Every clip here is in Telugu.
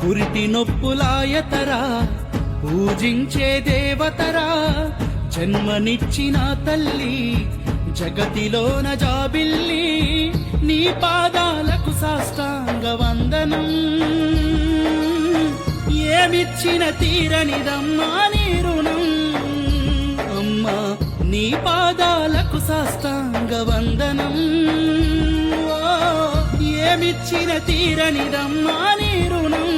పురిటి నొప్పులాయతరా పూజించే దేవతరా జన్మనిచ్చిన తల్లి జగతిలోన జాబిల్లి నీ పాదాలకు సాష్టాంగ వందనం ఏమిచ్చిన తీరనిదమ్మా నీ రుణం అమ్మా నీ పాదాలకు సాష్టాంగ వందనం ఏమిచ్చిన తీరనిదమ్మా నీ రుణం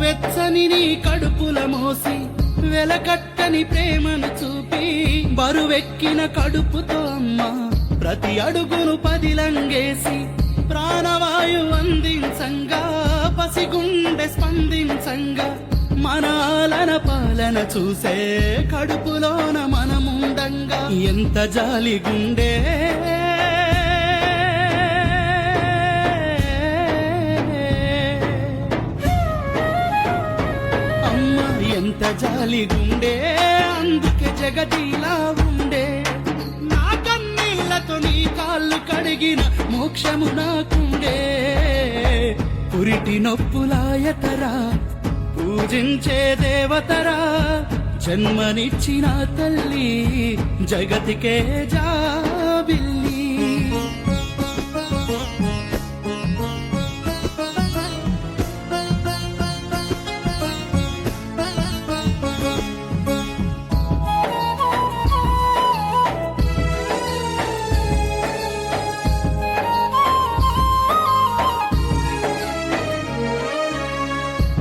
వెచ్చని నీ కడుపుల మోసి వెలకట్టని ప్రేమను చూపి బరువెక్కిన కడుపుతో అమ్మా ప్రతి అడుగును పదిలంగేసి ప్రాణవాయు అందించంగా పసిగుండె స్పందించంగా మనాలన పాలన చూసే కడుపులోన మనముండంగా ఎంత జాలి గుండె ఎంత జాలి గుండె అందుకే జగతిలా ఉండే నా కన్నీళ్లతో నీ కాళ్ళు కడిగిన మోక్షము నాకుండే పురిటి నొప్పులాయతరా పూజించే దేవతరా జన్మనిచ్చిన తల్లి జగతికే జాబిల్లి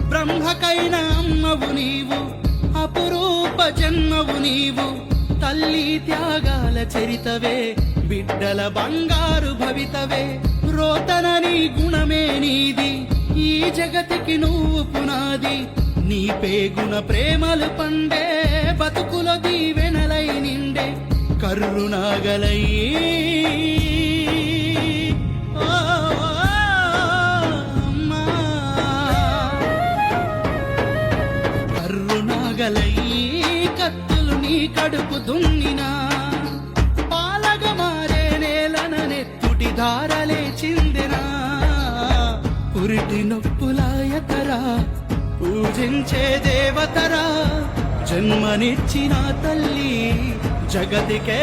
బ్రహ్మకైన అమ్మవు నీవు అపురూప జన్మవు నీవు తల్లి త్యాగాల చరితవే బిడ్డల బంగారు భవితవే రోతనని గుణమే నీది ఈ జగతికి నువ్వు పునాది నీ పేగున ప్రేమలు పండే బతుకుల దీవెనలై నిండే కరుణాగలై కత్తులు నీ కడుపు దున్నినా పాలగా మారే నేలన నెత్తుటి ధారలే చిందినా పురిటి నొప్పులాయతరా పూజించే దేవతరా జన్మనిచ్చిన తల్లి జగతికే